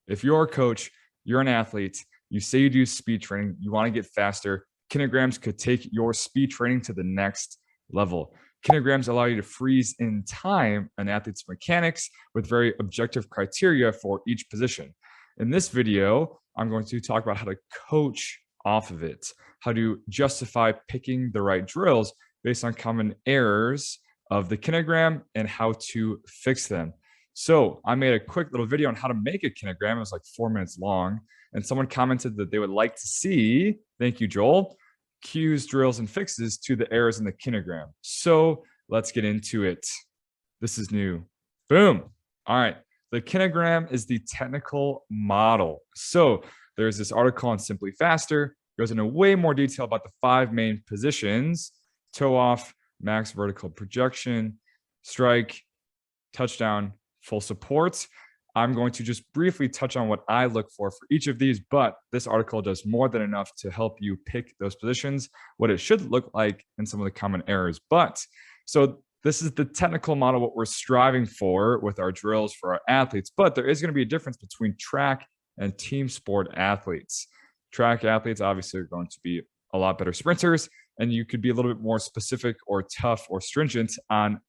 If you're a coach, you're an athlete, you say you do speed training, you want to get faster, kinograms could take your speed training to the next level. Kinograms allow you to freeze in time an athlete's mechanics with very objective criteria for each position. In this video, I'm going to talk about how to coach off of it, how to justify picking the right drills based on common errors of the kinogram and how to fix them. So I made a quick little video on how to make a kinogram. It was like 4 minutes long. And someone commented that they would like to see, thank you, Joel, cues, drills, and fixes to the errors in the kinogram. So let's get into it. This is new. Boom. All right. The kinogram is the technical model. So there's this article on Simply Faster. It goes into way more detail about the 5 main positions: toe off, max vertical projection, strike, touchdown, full support. I'm going to just briefly touch on what I look for each of these, but this article does more than enough to help you pick those positions, what it should look like, and some of the common errors. So this is the technical model, what we're striving for with our drills for our athletes, but there is going to be a difference between track and team sport athletes. Track athletes obviously are going to be a lot better sprinters, and you could be a little bit more specific or tough or stringent on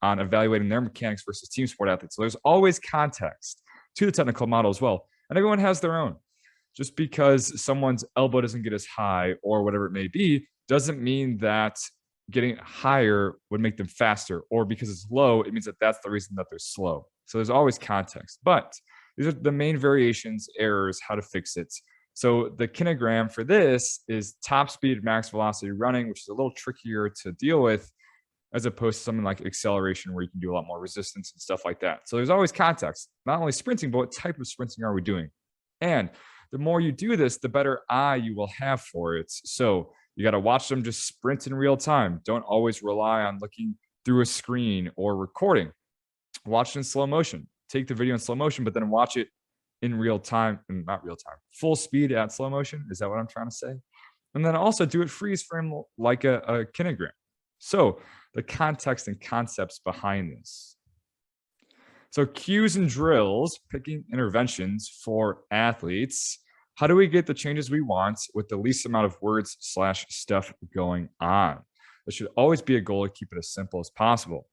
evaluating their mechanics versus team sport athletes. So there's always context to the technical model as well. And everyone has their own. Just because someone's elbow doesn't get as high or whatever it may be, doesn't mean that getting higher would make them faster, or because it's low, it means that that's the reason that they're slow. So there's always context, but these are the main variations, errors, how to fix it. So the kinogram for this is top speed, max velocity running, which is a little trickier to deal with, as opposed to something like acceleration where you can do a lot more resistance and stuff like that. So there's always context, not only sprinting, but what type of sprinting are we doing? And the more you do this, the better eye you will have for it. So you got to watch them just sprint in real time. Don't always rely on looking through a screen or recording. Watch it in slow motion. Take the video in slow motion, but then watch it in real time, and not real time, full speed at slow motion. Is that what I'm trying to say? And then also do it freeze frame like a kinogram. So the context and concepts behind this. So cues and drills, picking interventions for athletes. How do we get the changes we want with the least amount of words / stuff going on? There should always be a goal to keep it as simple as possible.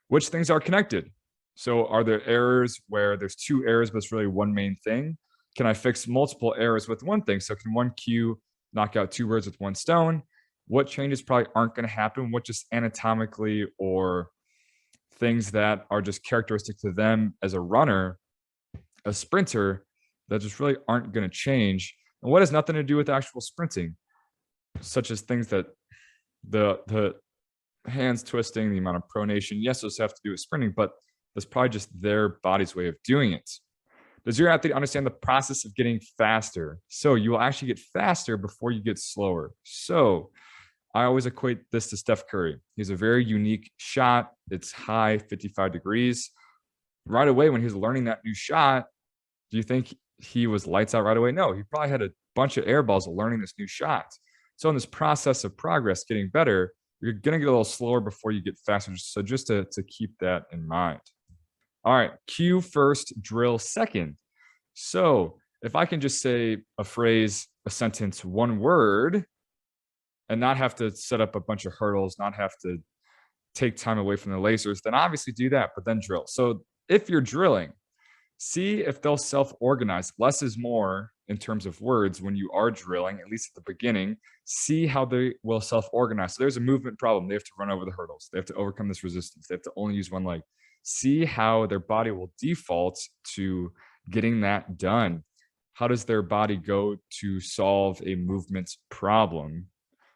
Which things are connected? So are there errors where there's 2 errors, but it's really one main thing? Can I fix multiple errors with one thing? So can one cue knock out 2 birds with 1 stone? What changes probably aren't going to happen? What just anatomically or things that are just characteristic to them as a runner, a sprinter, that just really aren't going to change? And what has nothing to do with actual sprinting, such as things that the hands twisting, the amount of pronation. Yes, those have to do with sprinting, but that's probably just their body's way of doing it. Does your athlete understand the process of getting faster? So you will actually get faster before you get slower. So I always equate this to Steph Curry. He's a very unique shot. It's high, 55 degrees. Right away, when he was learning that new shot, do you think he was lights out right away? No, he probably had a bunch of air balls learning this new shot. So in this process of progress, getting better, you're going to get a little slower before you get faster. So just to keep that in mind. All right, cue first, drill second. So if I can just say a phrase, a sentence, one word, and not have to set up a bunch of hurdles, not have to take time away from the lasers, then obviously do that, but then drill. So if you're drilling, see if they'll self-organize. Less is more in terms of words when you are drilling, at least at the beginning. See how they will self-organize. So there's a movement problem. They have to run over the hurdles. They have to overcome this resistance. They have to only use one leg. See how their body will default to getting that done. How does their body go to solve a movement problem?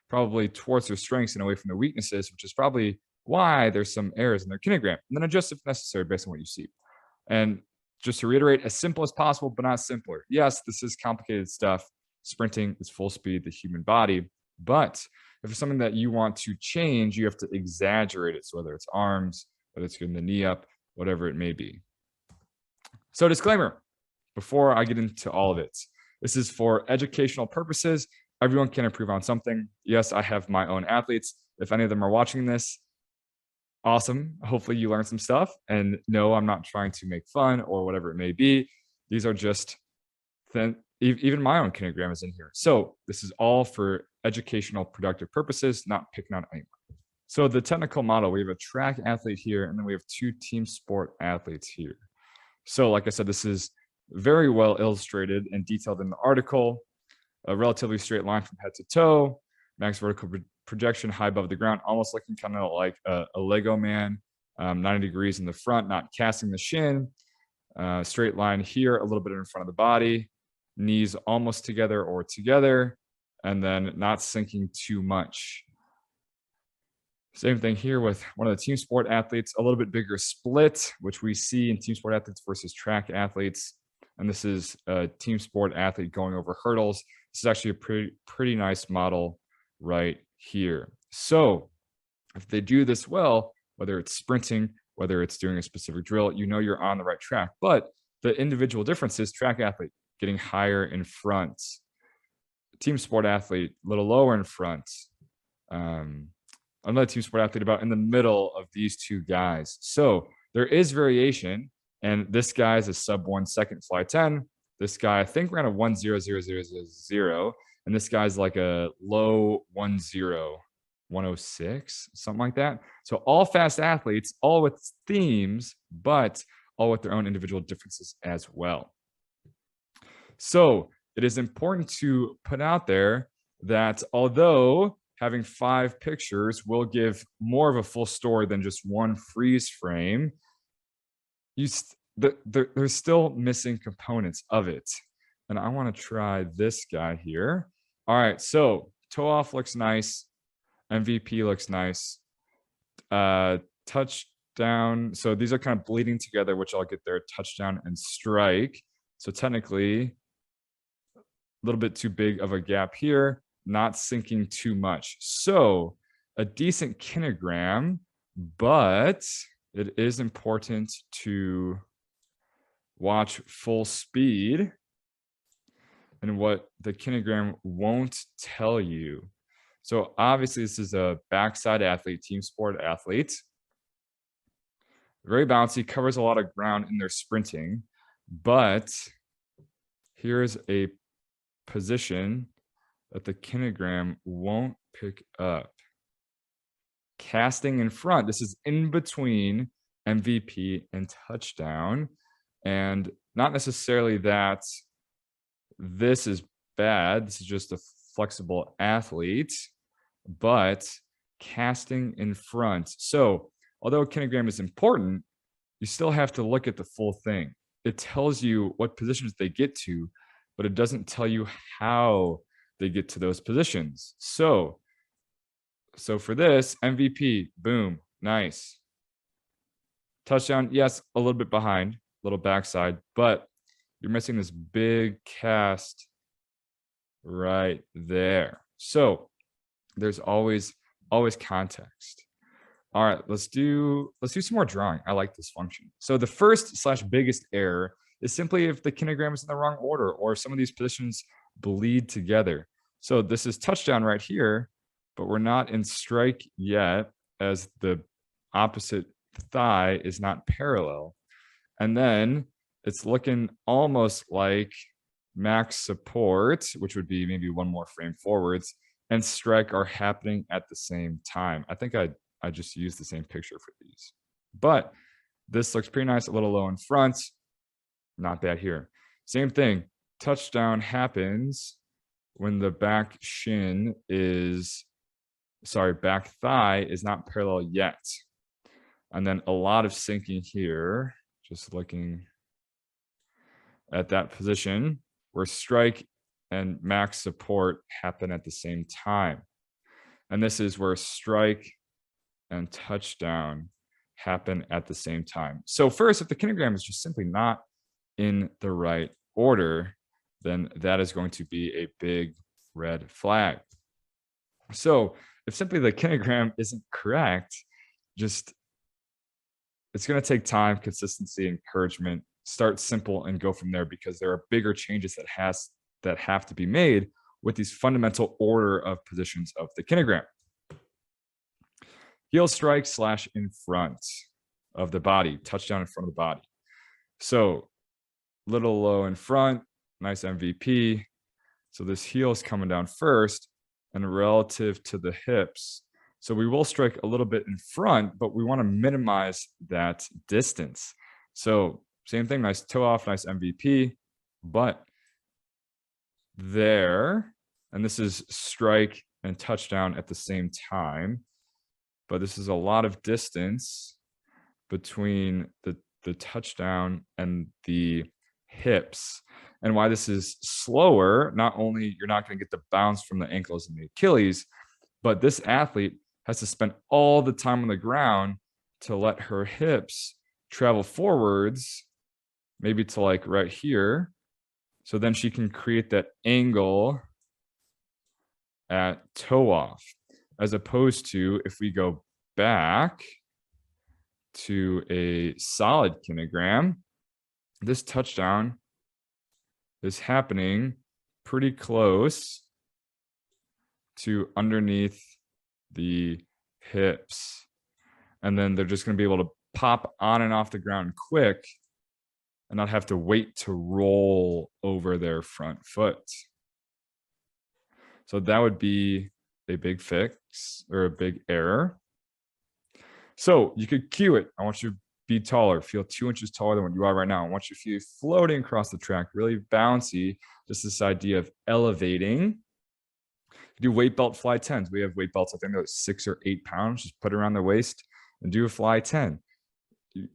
Probably towards their strengths and away from their weaknesses, which is probably why there's some errors in their kinogram. And then adjust if necessary based on what you see. And just to reiterate, as simple as possible, but not simpler. Yes, this is complicated stuff. Sprinting is full speed, the human body. But if it's something that you want to change, you have to exaggerate it. So whether it's arms, whether it's getting the knee up, whatever it may be. So disclaimer, before I get into all of it, this is for educational purposes. Everyone can improve on something. Yes, I have my own athletes. If any of them are watching this, awesome. Hopefully you learned some stuff. And no, I'm not trying to make fun or whatever it may be. These are just even my own kinogram is in here. So this is all for educational, productive purposes, not picking on anyone. So the technical model, we have a track athlete here, and then we have 2 team sport athletes here. So like I said, this is very well illustrated and detailed in the article. A relatively straight line from head to toe, max vertical projection high above the ground, almost looking kind of like a Lego man, 90 degrees in the front, not casting the shin. Straight line here, a little bit in front of the body, knees almost together or together, and then not sinking too much. Same thing here with one of the team sport athletes, a little bit bigger split, which we see in team sport athletes versus track athletes. And this is a team sport athlete going over hurdles. This is actually a pretty nice model right here. So if they do this well, whether it's sprinting, whether it's doing a specific drill, you know you're on the right track. But the individual differences, track athlete getting higher in front, team sport athlete a little lower in front, another team sport athlete about in the middle of these 2 guys. So there is variation, and this guy is a sub 1 second fly 10. This guy, I think, ran a 1:00:00, and this guy's like a low 1:06, something like that. So all fast athletes, all with themes, but all with their own individual differences as well. So it is important to put out there that although having 5 pictures will give more of a full story than just one freeze frame, there's still missing components of it. And I want to try this guy here. All right, so toe off looks nice. MVP looks nice. Touchdown. So these are kind of bleeding together, which I'll get there. Touchdown and strike. So technically, a little bit too big of a gap here, not sinking too much. So a decent kinogram, but it is important to watch full speed and what the kinogram won't tell you. So obviously this is a backside athlete, team sport athlete. Very bouncy, covers a lot of ground in their sprinting, but here's a position that the kinogram won't pick up. Casting in front, this is in between MVP and touchdown, and not necessarily that this is bad, this is just a flexible athlete, but casting in front. So although a kinogram is important, you still have to look at the full thing. It tells you what positions they get to, but it doesn't tell you how they get to those positions. So for this, MVP, boom, nice. Touchdown, yes, a little bit behind, a little backside, but you're missing this big cast right there. So there's always context. All right, let's do some more drawing. I like this function. So the first/biggest error is simply if the kinogram is in the wrong order or some of these positions bleed together. So this is touchdown right here, but we're not in strike yet as the opposite thigh is not parallel. And then it's looking almost like max support, which would be maybe one more frame forwards, and strike are happening at the same time. I think I just used the same picture for these, but this looks pretty nice, a little low in front, not bad here. Same thing, touchdown happens when the back thigh is not parallel yet. And then a lot of sinking here, just looking at that position where strike and max support happen at the same time. And this is where strike and touchdown happen at the same time. So first, if the kinogram is just simply not in the right order, then that is going to be a big red flag. So if simply the kinogram isn't correct, it's going to take time, consistency, encouragement. Start simple and go from there, because there are bigger changes that have to be made with these fundamental order of positions of the kinogram. Heel strike / in front of the body, touchdown in front of the body. So little low in front, nice MVP. So this heel is coming down first and relative to the hips. So we will strike a little bit in front, but we want to minimize that distance. So same thing, nice toe off, nice MVP, but there, and this is strike and touchdown at the same time, but this is a lot of distance between the touchdown and the hips. And why this is slower, not only you're not going to get the bounce from the ankles and the Achilles, but this athlete has to spend all the time on the ground to let her hips travel forwards, maybe to like right here. So then she can create that angle at toe off, as opposed to if we go back to a solid kinogram, this touchdown is happening pretty close to underneath the hips. And then they're just going to be able to pop on and off the ground quick and not have to wait to roll over their front foot. So that would be a big fix or a big error. So you could cue it. I want you to be taller, feel 2 inches taller than what you are right now. I want you to feel floating across the track, really bouncy. Just this idea of elevating. Do weight belt fly 10s. We have weight belts, I think they're 6 or 8 pounds. Just put it around the waist and do a fly 10.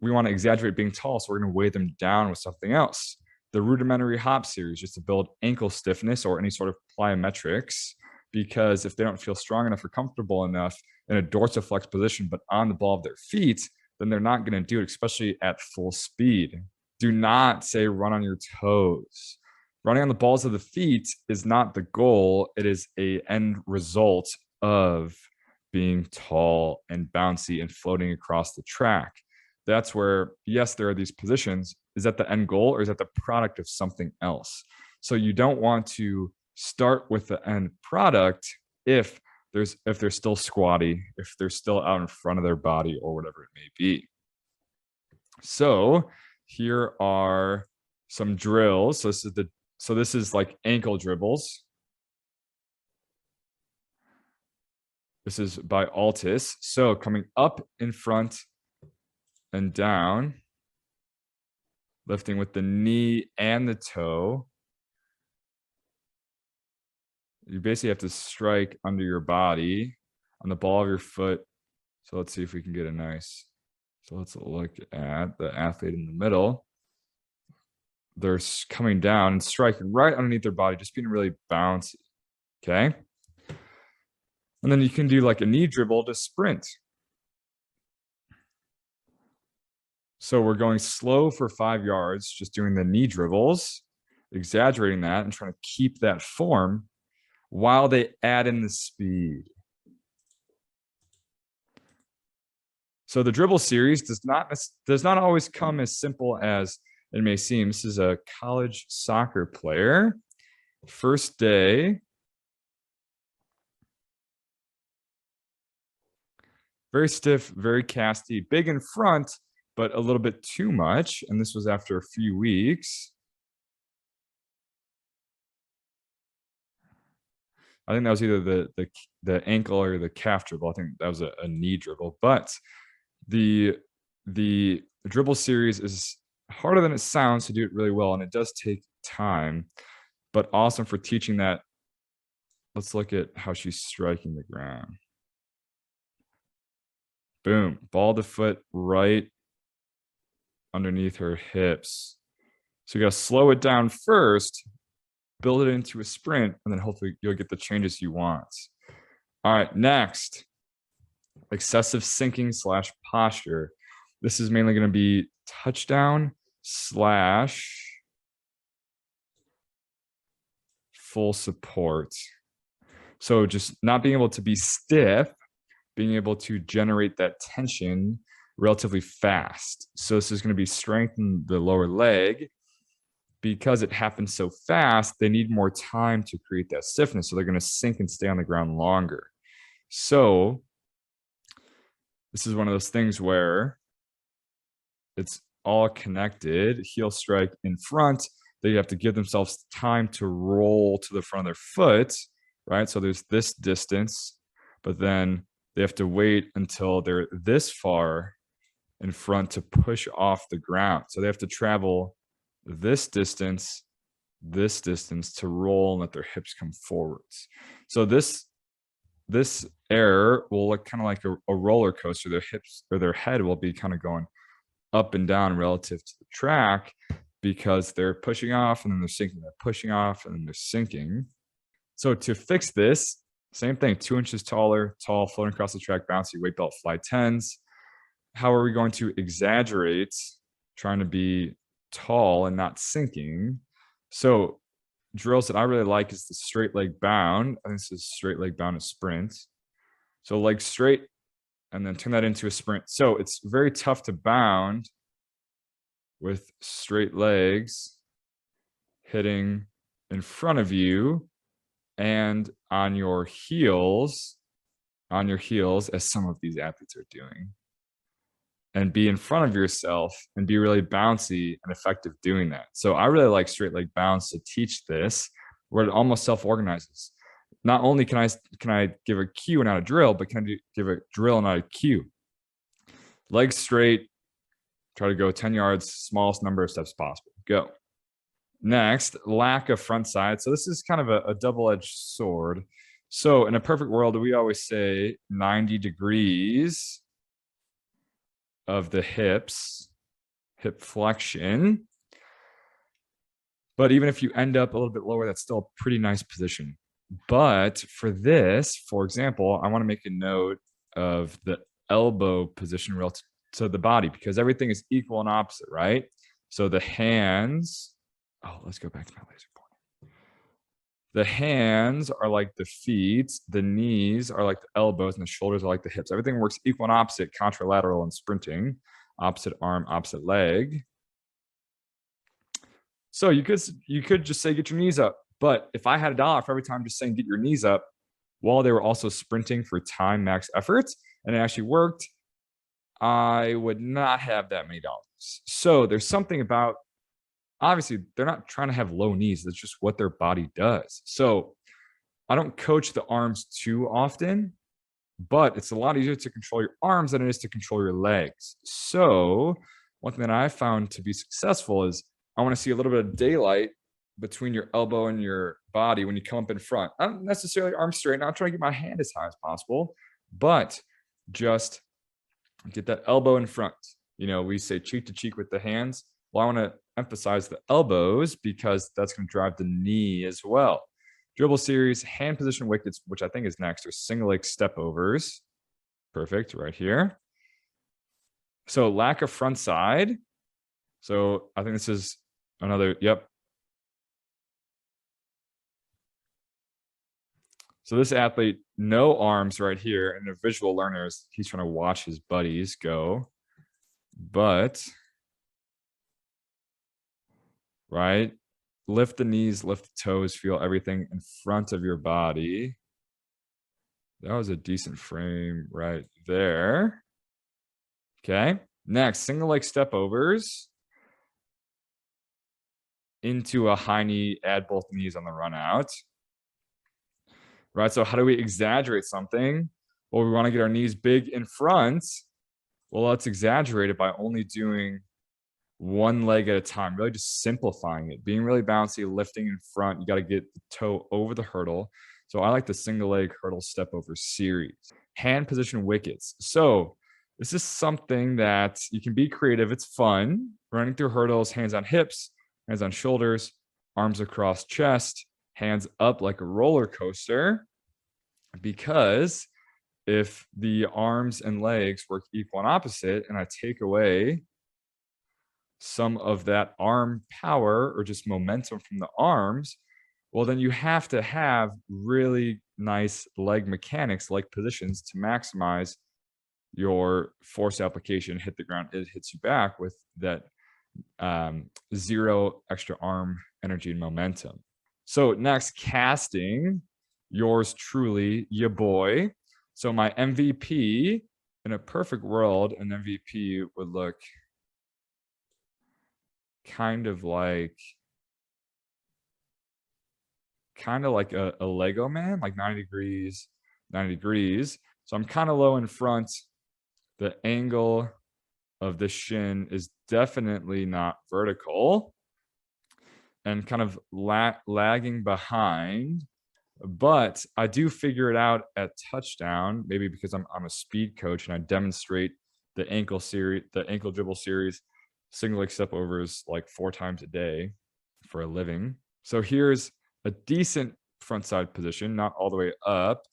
We want to exaggerate being tall, so we're going to weigh them down with something else. The rudimentary hop series, just to build ankle stiffness or any sort of plyometrics, because if they don't feel strong enough or comfortable enough in a dorsiflex position, but on the ball of their feet, then they're not going to do it, especially at full speed. Do not say run on your toes. Running on the balls of the feet is not the goal. It is an end result of being tall and bouncy and floating across the track. That's where, yes, there are these positions. Is that the end goal or is that the product of something else? So you don't want to start with the end product if they're still squatty, if they're still out in front of their body or whatever it may be. So here are some drills. So this is like ankle dribbles. This is by ALTIS. So coming up in front and down, lifting with the knee and the toe. You basically have to strike under your body on the ball of your foot. So let's see if we can get a nice. So let's look at the athlete in the middle. They're coming down and striking right underneath their body, just being really bouncy. Okay. And then you can do like a knee dribble to sprint. So we're going slow for 5 yards, just doing the knee dribbles, exaggerating that and trying to keep that form while they add in the speed. So the dribble series does not always come as simple as it may seem. This is a college soccer player. First day. Very stiff, very casty, big in front, but a little bit too much. And this was after a few weeks. I think that was either the ankle or the calf dribble. I think that was a knee dribble. But the dribble series is harder than it sounds to do it really well, and it does take time, but awesome for teaching that. Let's look at how she's striking the ground. Boom, ball to foot right underneath her hips. So you got to slow it down first, build it into a sprint, and then hopefully you'll get the changes you want. All right, next, excessive sinking / posture. This is mainly going to be touchdown / full support. So just not being able to be stiff, being able to generate that tension relatively fast. So this is going to be strengthen the lower leg. Because it happens so fast, they need more time to create that stiffness. So they're going to sink and stay on the ground longer. So this is one of those things where it's all connected, heel strike in front. They have to give themselves time to roll to the front of their foot, right? So there's this distance, but then they have to wait until they're this far in front to push off the ground. So they have to travel this distance to roll and let their hips come forwards. So this error will look kind of like a roller coaster. Their hips or their head will be kind of going up and down relative to the track because they're pushing off and then they're sinking, they're pushing off and then they're sinking. So to fix this, same thing, 2 inches taller, tall, floating across the track, bouncy, weight belt, fly 10s. How are we going to exaggerate trying to be tall and not sinking? So drills that I really like is the straight leg bound. I think this is straight leg bound, a sprint. So leg straight and then turn that into a sprint. So it's very tough to bound with straight legs hitting in front of you and on your heels, as some of these athletes are doing. And be in front of yourself and be really bouncy and effective doing that. So I really like straight leg bounce to teach this, where it almost self-organizes. Not only can I give a cue and not a drill, but can I give a drill and not a cue? Legs straight, try to go 10 yards, smallest number of steps possible. Go. Next, lack of front side. So this is kind of a double-edged sword. So in a perfect world, we always say 90 degrees of the hips, hip flexion. But even if you end up a little bit lower, that's still a pretty nice position. But for this, for example, I want to make a note of the elbow position relative to the body because everything is equal and opposite, right? So the hands, let's go back to my laser pointer. The hands are like the feet, the knees are like the elbows, and the shoulders are like the hips. Everything works equal and opposite, contralateral and sprinting, opposite arm, opposite leg. So you could just say get your knees up. But if I had $1 for every time just saying get your knees up, while they were also sprinting for time max efforts, and it actually worked, I would not have that many dollars. So there's something about, obviously, they're not trying to have low knees. That's just what their body does. So I don't coach the arms too often, but it's a lot easier to control your arms than it is to control your legs. So one thing that I found to be successful is I want to see a little bit of daylight between your elbow and your body when you come up in front. I don't necessarily arm straight. Not trying to get my hand as high as possible, but just get that elbow in front. You know, we say cheek to cheek with the hands. Well, I want to emphasize the elbows because that's going to drive the knee as well. Dribble series, hand position wickets, which I think is next, or single leg step overs. Perfect, right here. So lack of front side. So I think this is another, yep. So this athlete, no arms right here, and the visual learners, he's trying to watch his buddies go, but right, lift the knees, lift the toes, feel everything in front of your body. That was a decent frame right there. Okay, next, single leg step overs into a high knee, add both knees on the run out. Right, so how do we exaggerate something? Well, we want to get our knees big in front. Well, let's exaggerate it by only doing one leg at a time, really just simplifying it, being really bouncy, lifting in front. You got to get the toe over the hurdle. So I like the single leg hurdle step over series. Hand position wickets. So this is something that you can be creative. It's fun. Running through hurdles, hands on hips, hands on shoulders, arms across chest, hands up like a roller coaster, because if the arms and legs work equal and opposite and I take away some of that arm power or just momentum from the arms, well, then you have to have really nice leg mechanics, leg positions to maximize your force application, hit the ground, it hits you back with that zero extra arm energy and momentum. So next, casting, yours truly, ya boy. So my MVP, in a perfect world, an MVP would look kind of like a Lego man, like 90 degrees, 90 degrees. So I'm kind of low in front. The angle of the shin is definitely not vertical and kind of lagging behind. But I do figure it out at touchdown, maybe because I'm a speed coach and I demonstrate the ankle dribble series, single leg step overs like 4 times a day for a living. So here's a decent front side position, not all the way up,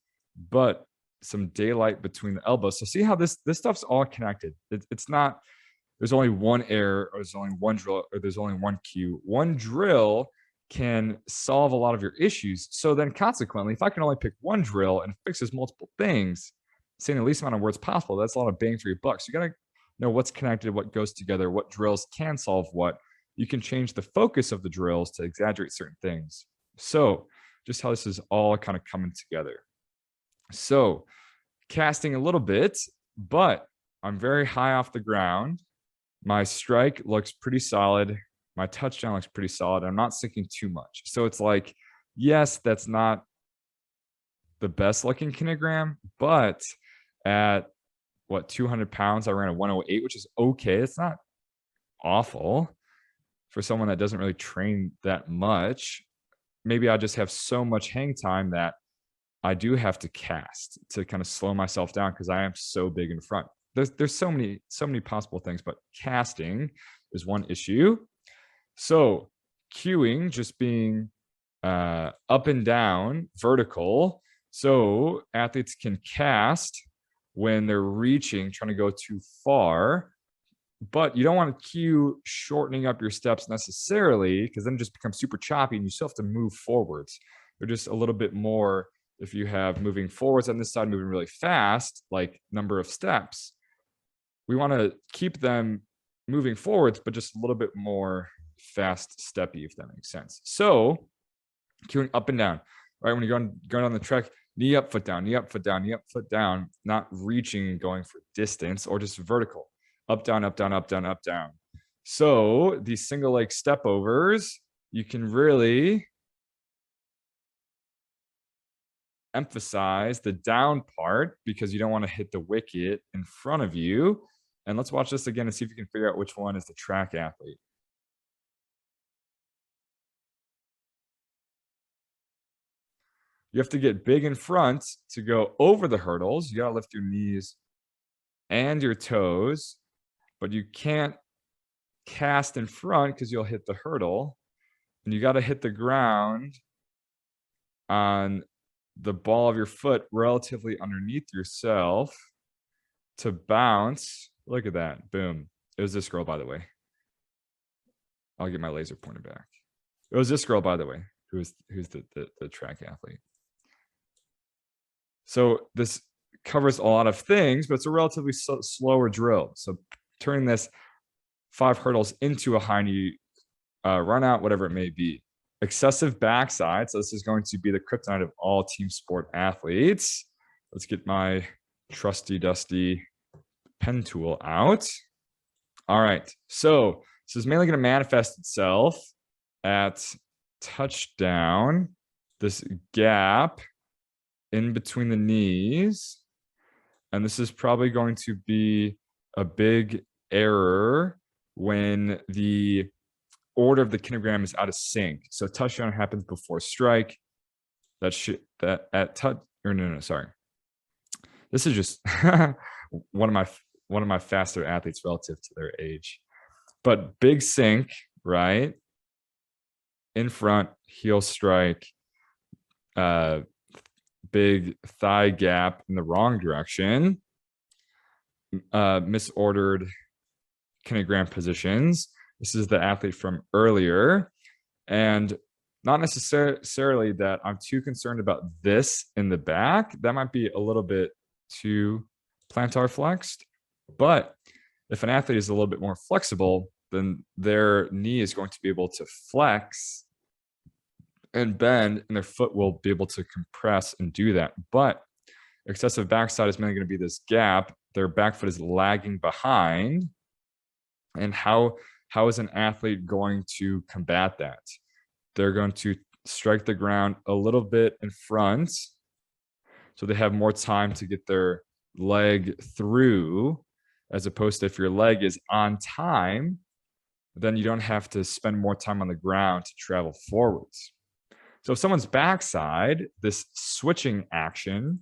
but some daylight between the elbows. So see how this stuff's all connected. It's not, there's only one error, or there's only one drill, or there's only one cue. One drill can solve a lot of your issues. So then consequently, if I can only pick one drill and fixes multiple things, saying the least amount of words possible, that's a lot of bang for your buck. So you got to know what's connected, what goes together, what drills can solve what. You can change the focus of the drills to exaggerate certain things. So just how this is all kind of coming together. So casting a little bit, but I'm very high off the ground. My strike looks pretty solid. My touchdown looks pretty solid. I'm not sinking too much. So it's like, yes, that's not the best looking kinogram, but at what, 200 pounds, I ran a 108, which is okay. It's not awful for someone that doesn't really train that much. Maybe I just have so much hang time that I do have to cast to kind of slow myself down because I am so big in front. There's so many possible things, but casting is one issue. So cueing just being up and down, vertical. So athletes can cast when they're reaching, trying to go too far, but you don't want to cue shortening up your steps necessarily, because then it just becomes super choppy and you still have to move forwards. They're just a little bit more, if you have moving forwards on this side, moving really fast, like number of steps, we want to keep them moving forwards, but just a little bit more fast steppy, if that makes sense. So cueing up and down, right? When you're going on the track, knee up, foot down, knee up, foot down, knee up, foot down, not reaching and going for distance, or just vertical, up, down, up, down, up, down, up, down. So these single leg step overs, you can really emphasize the down part because you don't want to hit the wicket in front of you. And let's watch this again and see if you can figure out which one is the track athlete. You have to get big in front to go over the hurdles. You got to lift your knees and your toes, but you can't cast in front because you'll hit the hurdle. And you got to hit the ground on the ball of your foot relatively underneath yourself to bounce. Look at that. Boom. It was this girl, by the way. I'll get my laser pointer back. It was this girl, by the way, who's the track athlete. So this covers a lot of things, but it's a relatively slower drill. So turning this 5 hurdles into a high knee run out, whatever it may be. Excessive backside. So this is going to be the kryptonite of all team sport athletes. Let's get my trusty dusty pen tool out. All right. So this is mainly going to manifest itself at touchdown, this gap in between the knees. And this is probably going to be a big error when the order of the kinogram is out of sync. So touchdown happens before strike. Sorry. This is just one of my faster athletes relative to their age. But big sync, right? In front, heel strike, big thigh gap in the wrong direction, misordered kinogram positions. This is the athlete from earlier, and not necessarily that I'm too concerned about this in the back. That might be a little bit too plantar flexed, but if an athlete is a little bit more flexible, then their knee is going to be able to flex and bend, and their foot will be able to compress and do that. But excessive backside is mainly going to be this gap. Their back foot is lagging behind. And how how is an athlete going to combat that? They're going to strike the ground a little bit in front, so they have more time to get their leg through, as opposed to if your leg is on time, then you don't have to spend more time on the ground to travel forwards. So if someone's backside, this switching action,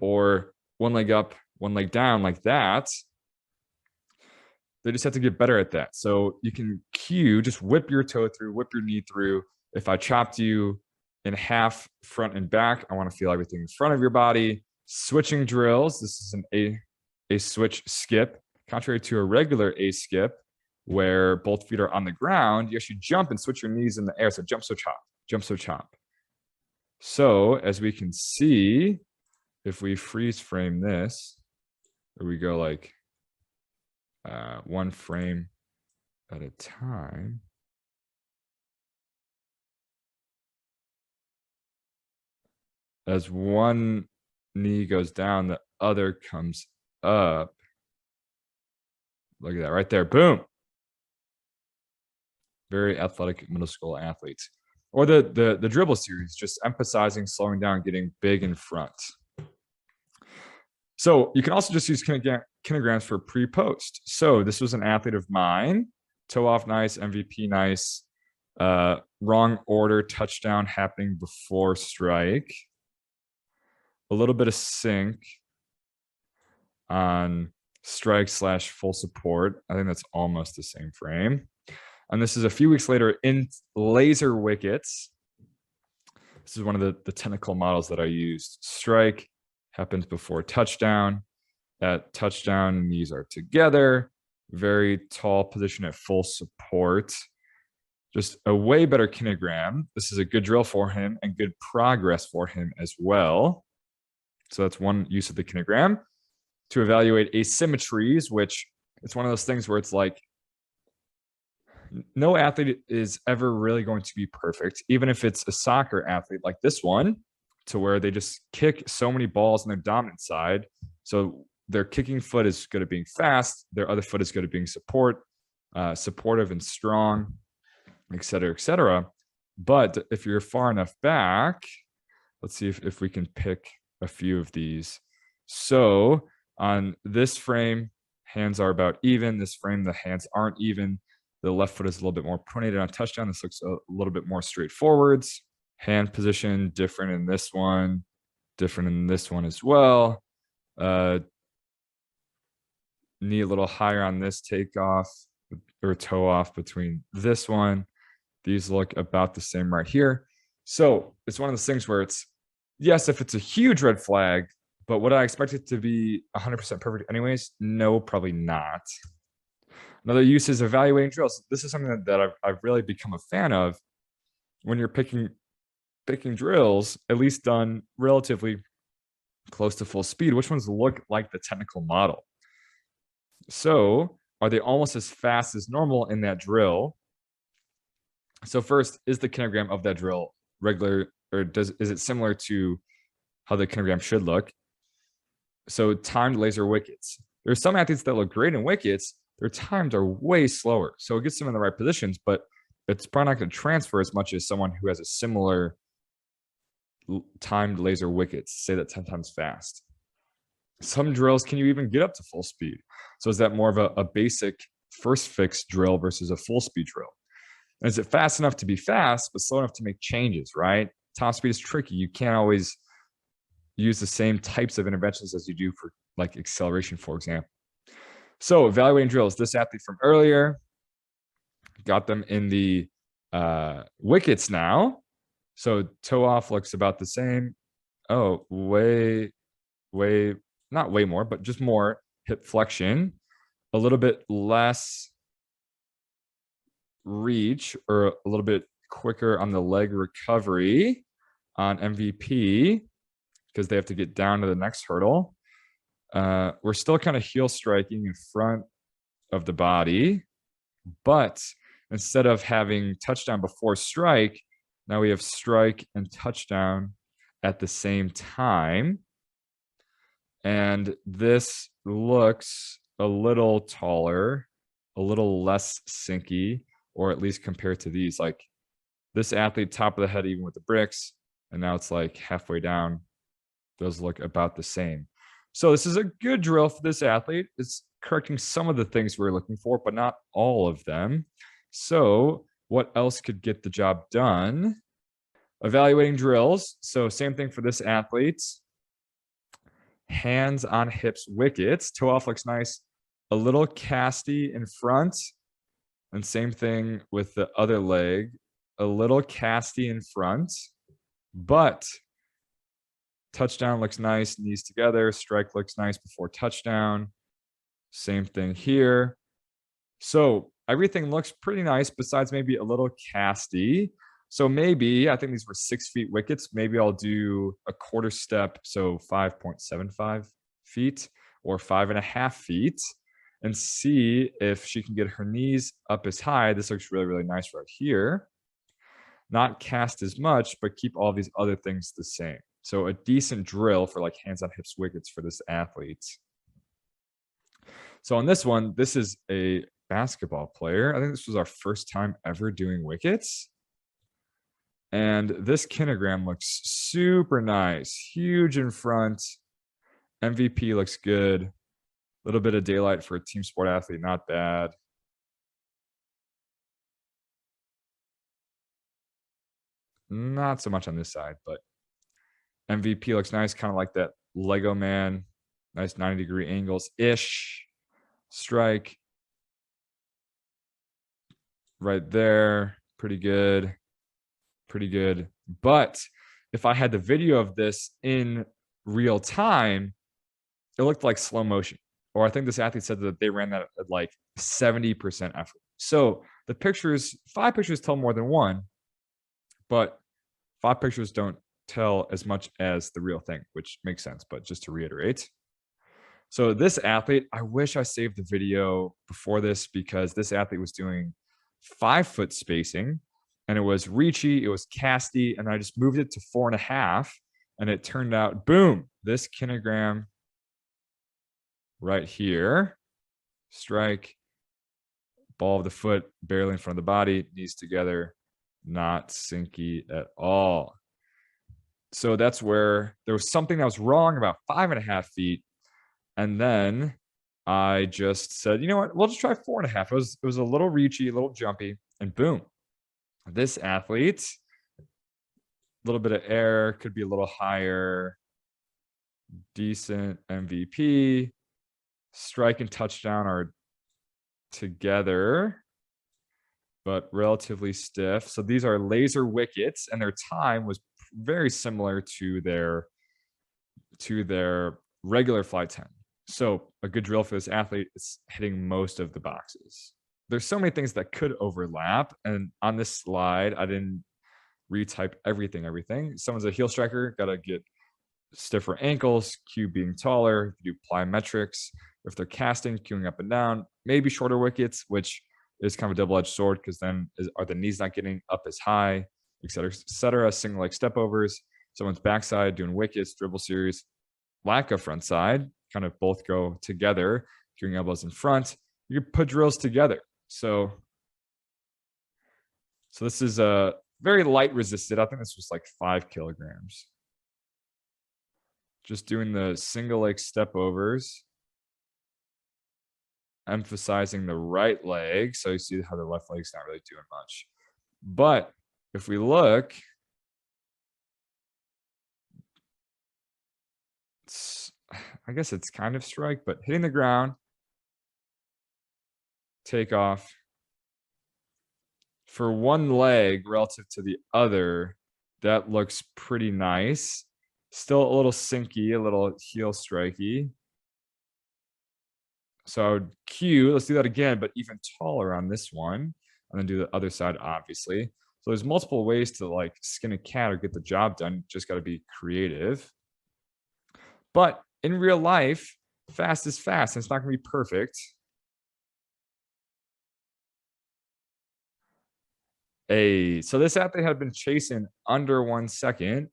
or one leg up, one leg down like that, they just have to get better at that. So you can cue, just whip your toe through, whip your knee through. If I chopped you in half, front and back, I want to feel everything in front of your body. Switching drills, this is an A switch skip. Contrary to a regular A skip, where both feet are on the ground, you actually jump and switch your knees in the air. So jump, so chop, jump, so chop. So as we can see, if we freeze frame this, or we go like one frame at a time, as one knee goes down, the other comes up. Look at that right there. Boom. Very athletic middle school athletes. Or the dribble series, just emphasizing slowing down, getting big in front. So you can also just use kinograms for pre-post. So this was an athlete of mine. Toe off nice, MVP nice. Wrong order, touchdown happening before strike. A little bit of sync on strike / full support. I think that's almost the same frame. And this is a few weeks later in laser wickets. This is one of the technical models that I used. Strike happens before touchdown. At touchdown, knees are together. Very tall position at full support. Just a way better kinogram. This is a good drill for him and good progress for him as well. So that's one use of the kinogram. To evaluate asymmetries, which it's one of those things where it's like, no athlete is ever really going to be perfect, even if it's a soccer athlete like this one, to where they just kick so many balls on their dominant side. So their kicking foot is good at being fast, their other foot is good at being supportive and strong, et cetera, et cetera. But if you're far enough back, let's see if we can pick a few of these. So on this frame, hands are about even. This frame, the hands aren't even. The left foot is a little bit more pronated on touchdown. This looks a little bit more straightforwards. Hand position, different in this one, different in this one as well. Knee a little higher on this takeoff or toe off between this one. These look about the same right here. So it's one of those things where it's, yes, if it's a huge red flag, but would I expect it to be 100% perfect anyways? No, probably not. Another use is evaluating drills. This is something that I've really become a fan of when you're picking drills, at least done relatively close to full speed. Which ones look like the technical model? So are they almost as fast as normal in that drill? So first, is the kinogram of that drill regular, or is it similar to how the kinogram should look? So timed laser wickets. There's some athletes that look great in wickets. Their times are way slower. So it gets them in the right positions, but it's probably not going to transfer as much as someone who has a similar timed laser wickets, say that 10 times fast. Some drills, can you even get up to full speed? So is that more of a basic first fix drill versus a full speed drill? And is it fast enough to be fast, but slow enough to make changes, right? Top speed is tricky. You can't always use the same types of interventions as you do for like acceleration, for example. So evaluating drills, this athlete from earlier, got them in the wickets now. So toe off looks about the same. Oh, way, not way more, but just more hip flexion, a little bit less reach, or a little bit quicker on the leg recovery on MVP, because they have to get down to the next hurdle. We're still kind of heel striking in front of the body, but instead of having touchdown before strike, now we have strike and touchdown at the same time. And this looks a little taller, a little less sinky, or at least compared to these. Like this athlete, top of the head, even with the bricks, and now it's like halfway down. Those look about the same. So this is a good drill for this athlete. It's correcting some of the things we're looking for, but not all of them. So what else could get the job done? Evaluating drills. So same thing for this athlete. Hands on hips, wickets. Toe off looks nice. A little casty in front. And same thing with the other leg. A little casty in front. But touchdown looks nice, knees together. Strike looks nice before touchdown. Same thing here. So everything looks pretty nice besides maybe a little casty. So maybe, I think these were 6 feet wickets. Maybe I'll do a quarter step, so 5.75 feet or 5.5 feet, and see if she can get her knees up as high. This looks really, really nice right here. Not cast as much, but keep all these other things the same. So a decent drill for like hands on hips wickets for this athlete. So on this one, this is a basketball player. I think this was our first time ever doing wickets. And this kinogram looks super nice. Huge in front. MVP looks good. A little bit of daylight for a team sport athlete, not bad. Not so much on this side, but MVP looks nice, kind of like that Lego man. Nice 90-degree angles-ish. Strike. Right there. Pretty good. Pretty good. But if I had the video of this in real time, it looked like slow motion. Or I think this athlete said that they ran that at like 70% effort. So the pictures, 5 pictures tell more than one, but 5 pictures don't tell as much as the real thing, which makes sense. But just to reiterate. So this athlete, I wish I saved the video before this, because this athlete was doing 5-foot spacing, and it was reachy, it was casty, and I just moved it to 4.5, and it turned out, boom, this kinogram right here. Strike, ball of the foot barely in front of the body, knees together, not sinky at all. So that's where there was something that was wrong about 5.5 feet. And then I just said, you know what, we'll just try 4.5. It was a little reachy, a little jumpy, and boom. This athlete, a little bit of error, could be a little higher. Decent MVP. Strike and touchdown are together, but relatively stiff. So these are laser wickets, and their time was very similar to their regular flight time. So a good drill for this athlete is hitting most of the boxes. There's so many things that could overlap. And on this slide, I didn't retype everything. Someone's a heel striker, got to get stiffer ankles, cue being taller, do plyometrics. If they're casting, cueing up and down, maybe shorter wickets, which is kind of a double-edged sword, because then are the knees not getting up as high, et cetera, et cetera. Single leg step overs, someone's backside doing wickets, dribble series, lack of front side, kind of both go together, cueing elbows in front. You can put drills together. So this is a very light resisted. I think this was like 5 kilograms. Just doing the single leg step overs, emphasizing the right leg. So you see how the left leg's not really doing much. But if we look, I guess it's kind of strike, but hitting the ground, take off. For one leg relative to the other, that looks pretty nice. Still a little sinky, a little heel strikey. So I would cue, let's do that again, but even taller on this one, and then do the other side, obviously. So there's multiple ways to like skin a cat or get the job done. Just got to be creative. But in real life, fast is fast, and it's not going to be perfect. So this athlete had been chasing under 1 second.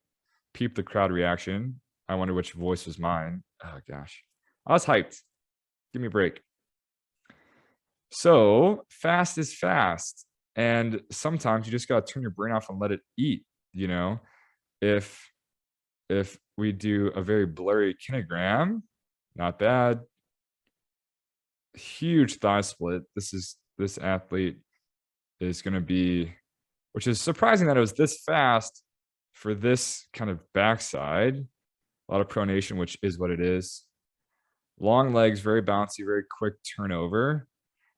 Peep the crowd reaction. I wonder which voice was mine. Oh gosh, I was hyped. Give me a break. So fast is fast. And sometimes you just got to turn your brain off and let it eat, you know? If we do a very blurry kinogram, not bad. Huge thigh split. This athlete is going to be, which is surprising that it was this fast for this kind of backside. A lot of pronation, which is what it is. Long legs, very bouncy, very quick turnover.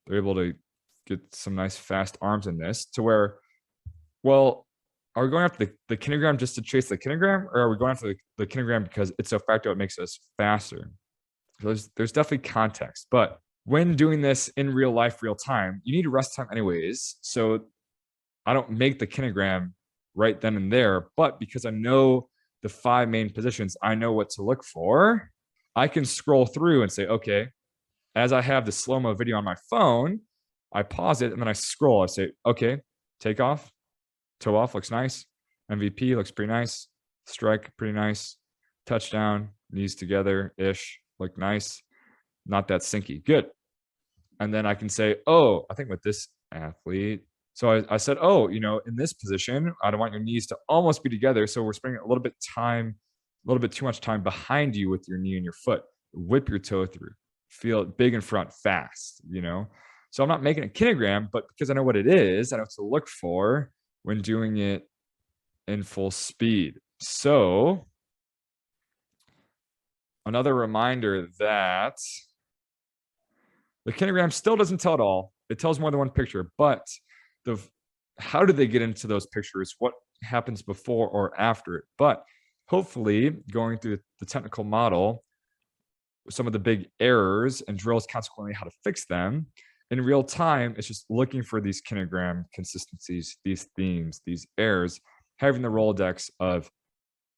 They're able to get some nice fast arms in this to where, well, are we going after the kinogram just to chase the kinogram, or are we going after the kinogram because it's a factor that makes us faster? So there's definitely context, but when doing this in real life, real time, you need rest time anyways. So I don't make the kinogram right then and there, but because I know the 5 main positions, I know what to look for. I can scroll through and say, okay, as I have the slow-mo video on my phone, I pause it and then I scroll. I say, okay, take off, toe off looks nice. MVP looks pretty nice. Strike, pretty nice. Touchdown, knees together-ish, look nice. Not that sinky, good. And then I can say, oh, I think with this athlete, so I said, oh, you know, in this position, I don't want your knees to almost be together. So we're spending a little bit too much time behind you with your knee and your foot. Whip your toe through. Feel it big in front, fast, you know? So I'm not making a kinogram, but because I know what it is, I know what to look for when doing it in full speed. So another reminder that the kinogram still doesn't tell it all. It tells more than one picture, but how do they get into those pictures? What happens before or after it? But hopefully going through the technical model, some of the big errors and drills, consequently how to fix them in real time, it's just looking for these kinogram consistencies, these themes, these errors, having the Rolodex of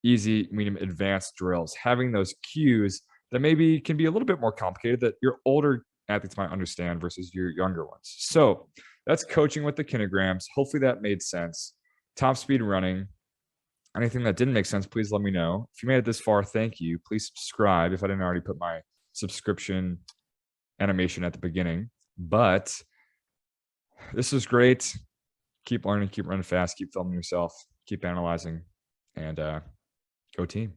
easy, medium, advanced drills, having those cues that maybe can be a little bit more complicated that your older athletes might understand versus your younger ones. So that's coaching with the kinograms. Hopefully that made sense. Top speed running. Anything that didn't make sense, please let me know. If you made it this far, thank you. Please subscribe if I didn't already put my subscription animation at the beginning. But this is great. Keep learning, keep running fast, keep filming yourself, keep analyzing, and go team.